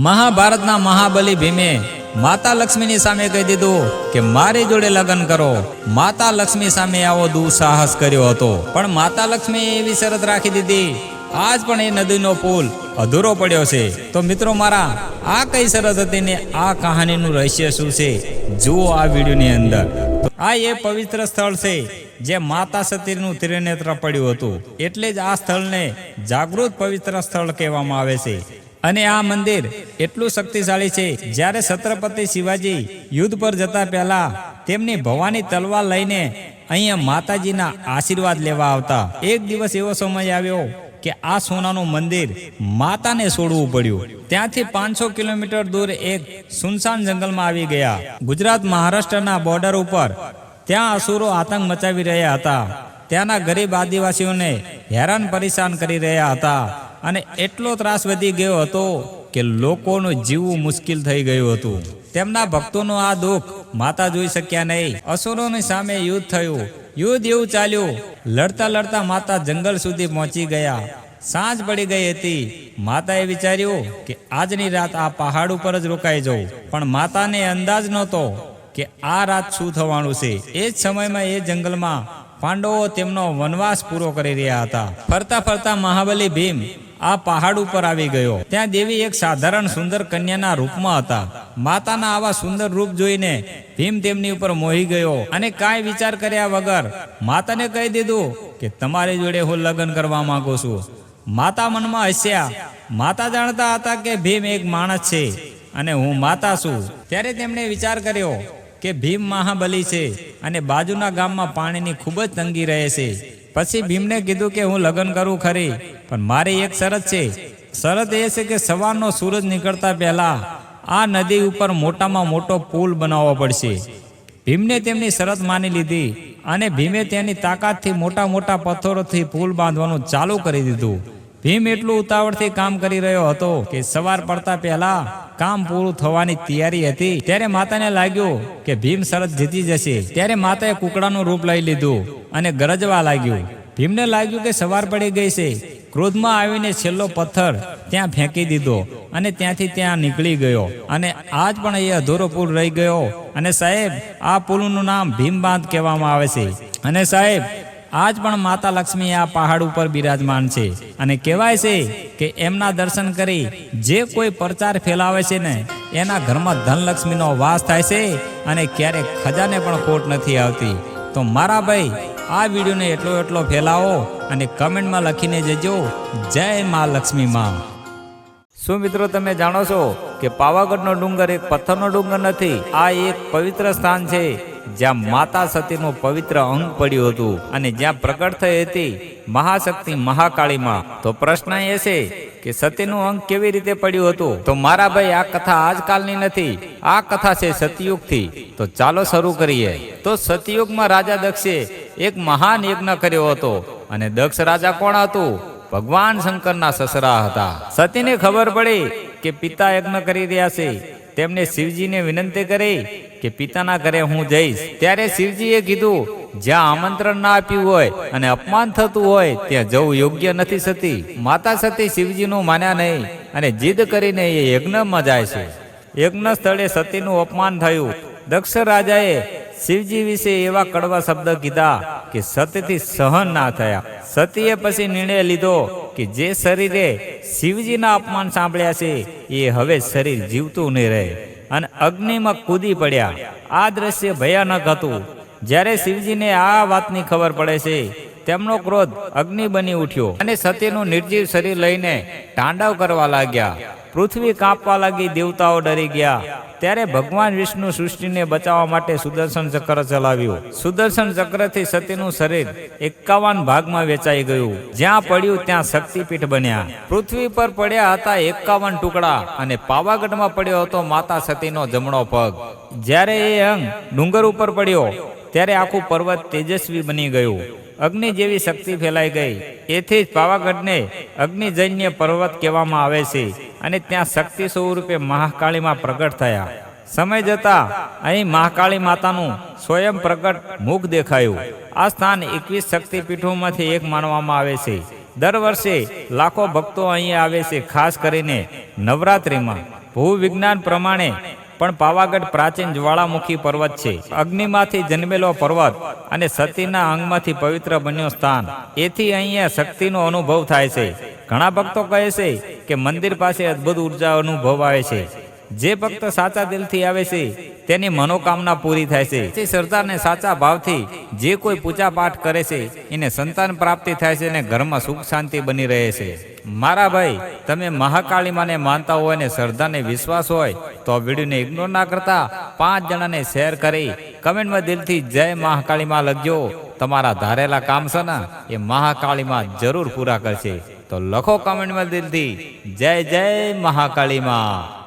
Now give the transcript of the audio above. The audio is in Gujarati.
મહાભારતના મહાબલી ભીમે માતા લક્ષ્મીની સામે કહી દીધું કે મારી જોડે લગ્ન કરો. માતા લક્ષ્મી સામે આવો દુઃસાહસ કર્યો હતો, પણ માતા લક્ષ્મીએ એવી શરત રાખી દીધી, આજ પણ એ નદીનો પુલ અધૂરો પડ્યો છે. તો મિત્રો મારા, આ કઈ શરત હતી ને આ કહાનીનું રહસ્ય શું છે, જુઓ આ વિડીયોની અંદર. આ એ પવિત્ર સ્થળ છે જે માતા સતીનું ત્રિનેત્ર પડ્યું હતું, એટલે જ આ સ્થળને જાગૃત પવિત્ર સ્થળ કહેવામાં આવે છે. અને આ મંદિર એટલું શક્તિશાળી છે, જ્યારે છત્રપતિ શિવાજી યુદ્ધ પર જતા પહેલા તેમની ભવાની તલવાર લઈને અહીંયા માતાજીના આશીર્વાદ લેવા આવતા. એક દિવસ એવો સમય આવ્યો કે આ સોનાનું મંદિર માતાને છોડવું પડ્યું. ત્યાંથી 500 કિલોમીટર દૂર એક સુનસાન જંગલમાં આવી ગયા. ગુજરાત મહારાષ્ટ્રના બોર્ડર ઉપર ત્યાં અસુરો આતંક મચાવી રહ્યા હતા. ત્યાંના ગરીબ આદિવાસીઓને હેરાન પરેશાન કરી રહ્યા હતા, અને એટલો ત્રાસ વધી ગયો હતો કે લોકોનું જીવવું મુશ્કેલ થઈ ગયું હતું. તેમના ભક્તોનું આ દુઃખ માતા જોઈ શક્યા નહીં. અસુરોની સામે યુદ્ધ થયું. યુદ્ધ એવું ચાલ્યું, લડતા લડતા માતા જંગલ સુધી પહોંચી ગયા. સાંજ પડી ગઈ હતી. માતાએ વિચાર્યું કે આજની રાત આ પહાડ ઉપર જ રોકાઈ જવું, પણ માતાને અંદાજ નહોતો કે આ રાત શું થવાનું છે. એ જ સમયમાં એ જંગલમાં પાંડવો તેમનો વનવાસ પૂરો કરી રહ્યા હતા. ફરતા ફરતા મહાબલી ભીમ આ પહાડ ઉપર આવી ગયો. ત્યાં દેવી એક સાધારણ સુંદર કન્યાના રૂપમાં હતા. માતાના આવા સુંદર રૂપ જોઈને ભીમ તેમની ઉપર મોહી ગયો, અને કાંઈ વિચાર કર્યા વગર માતાને કહી દીધું કે તમારી જોડે હું લગ્ન કરવા માંગુ છું. માતા મનમાં હસ્યા. માતા જાણતા હતા કે ભીમ એક માણસ છે અને હું માતા છું. ત્યારે તેમણે વિચાર કર્યો કે ભીમ મહાબલી છે અને બાજુના ગામમાં પાણીની ખૂબ જ તંગી રહે છે. પછી ભીમને કીધું કે હું લગ્ન કરું ખરી, પણ મારી એક શરત છે. શરત એ છે કે સવારનો સૂરજ નીકળતા પહેલા આ નદી ઉપર મોટામાં મોટો પુલ બનાવવો પડશે. ભીમને તેમની શરત માની લીધી, અને ભીમે તેની તાકાતથી મોટા મોટા પથ્થરોથી પુલ બાંધવાનું ચાલુ કરી દીધું. ભીમ એટલું ઉતાવળથી કામ કરી રહ્યો હતો કે સવાર પડતા પહેલા કામ પૂરું થવાની તૈયારી હતી. ત્યારે માતાને લાગ્યું કે ભીમ શરત જીતી જશે. ત્યારે માતાએ કુકડાનું રૂપ લઈ લીધું અને ગરજવા લાગ્યું. ભીમને લાગ્યું કે સવાર પડી ગઈ છે. ક્રોધમાં આવીને છેલ્લો પથ્થર ત્યાં ફેંકી દીધો અને ત્યાંથી ત્યાં નીકળી ગયો. અને આજ પણ એ અધૂરો પુલ રહી ગયો. અને સાહેબ, આ પુલનું નામ ભીમબાંધ કહેવામાં આવે છે. અને સાહેબ, આજ પણ માતા લક્ષ્મી આ પહાડ ઉપર બિરાજમાન છે, અને કહેવાય છે કે એમના દર્શન કરી જે કોઈ પ્રચાર ફેલાવે છે ને એના ઘરમાં ધનલક્ષ્મીનો વાસ થાય છે, અને ક્યારેક ખજાને પણ ખોટ નથી આવતી. તો મારા ભાઈ, આ વિડીયોને એટલો ફેલાવો અને કમેન્ટમાં લખીને જજો, જય મા લક્ષ્મી માં. શું મિત્રો તમે જાણો છો કે પાવાગઢનો ડુંગર એક પથ્થરનો ડુંગર નથી, આ એક પવિત્ર સ્થાન છે જ્યાં માતા સતીનું પવિત્ર અંગ પડ્યું હતું, અને જ્યાં પ્રગટ થઈ હતી મહાશક્તિ મહાકાળીમાં. તો પ્રશ્ન એ છે કે સતીનું અંગ કેવી રીતે પડ્યું હતું? તો મારા ભાઈ, આ કથા આજકાલની નથી, આ કથા છે સતયુગથી. તો ચાલો શરૂ કરીએ. તો સતયુગમાં રાજા દક્ષે એક મહાન યજ્ઞ કર્યો હતો, અને દક્ષ રાજા કોણ હતું? ભગવાન શંકરના સસરા હતા. સતીને ખબર પડી કે પિતા યજ્ઞ કરી રહ્યા છે. તેમને શિવજીને વિનંતી કરી કે પિતાના ઘરે હું જઈશ. ત્યારે શિવજીએ કીધું, જ્યાં આમંત્રણ ના આપ્યું હોય અને અપમાન થતું હોય ત્યાં જવું યોગ્ય નથી. સતી માતા સતી શિવજીનું માન્યા નહીં, અને જીદ કરીને એ યજ્ઞમાં જાય છે. યજ્ઞ સ્થળે સતીનું અપમાન થયું. દક્ષ રાજાએ શિવજી વિશે એવા કડવા શબ્દ કીધા કે સતીથી સહન ના થયા. સતીએ પછી નિર્ણય લીધો કે જે શરીરે શિવજીના અપમાન સાંભળ્યા છે એ હવે શરીર જીવતું નહીં રહે, અને અગ્નિમાં કૂદી પડ્યા. આ દ્રશ્ય ભયાનક હતું. જ્યારે શિવજીને આ વાતની ખબર પડે છે, તેમનો ક્રોધ અગ્નિ બની ઉઠ્યો, અને સતીનું નિર્જીવ શરીર લઈને તાંડવ કરવા લાગ્યા. પૃથ્વી કાંપવા લાગી. દેવતાઓ ડરી ગયા. ત્યારે ભગવાન વિષ્ણુ સૃષ્ટિને બચાવવા માટે સુદર્શન ચક્ર ચલાવ્યું. સુદર્શન ચક્રથી સતીનું શરીર 51 ભાગમાં વેચાઈ ગયું. જ્યાં પડ્યું ત્યાં શક્તિપીઠ બન્યા. પૃથ્વી પર પડ્યા હતા 51 ટુકડા, અને પાવાગઢમાં પડ્યો હતો માતા સતીનો જમણો પગ. જ્યારે એ અંગ ડુંગર ઉપર પડ્યો ત્યારે આખું પર્વત તેજસ્વી બની ગયું. અગ્નિ જેવી શક્તિ ફેલાઈ ગઈ. એથી જ પાવાગઢને અગ્નિજન્ય પર્વત કહેવામાં આવે છે, અને ત્યાં શક્તિ સ્વરૂપે મહાકાળીમાં પ્રગટ થયા. સમય જતા અહીં મહાકાળી માતાનું સ્વયં પ્રગટ મુખ દેખાયું. આ સ્થાન 21 શક્તિપીઠોમાંથી એક માનવામાં આવે છે. દર વર્ષે લાખો ભક્તો અહીં આવે છે, ખાસ કરીને નવરાત્રિમાં. ભૂવિજ્ઞાન પ્રમાણે પણ પાવાગઢ પ્રાચીન જ્વાળામુખી પર્વત છે. અગ્નિમાંથી જન્મેલો પર્વત અને સતીના અંગમાંથી પવિત્ર બન્યો સ્થાન. એથી અહીંયા શક્તિનો અનુભવ થાય છે. ઘણા ભક્તો કહે છે કે મંદિર પાસે અદ્ભુત ઉર્જા અનુભવ આવે છે. જે ભક્ત સાચા દિલથી આવે છે તેની મનોકામના પૂરી થાય છે. તે શ્રદ્ધાને સાચા ભાવથી જે કોઈ પૂજા પાઠ કરે છે એને સંતાન પ્રાપ્તિ થાય છે અને ઘરમાં સુખ શાંતિ બની રહે છે. મારા ભાઈ, તમે મહાકાળી માને માનતા હોય અને શ્રદ્ધાને વિશ્વાસ હોય તો આ વિડીયોને ઇગ્નોર ના કરતા 5 જણાને શેર કરી કમેન્ટમાં દિલથી જય મહાકાળી માં લખજો. તમારા ધારેલા કામ છે ને એ મહાકાળી માં જરૂર પૂરા કરશે. તો લખો કમેન્ટમાં દિલથી જય જય મહાકાળી માં.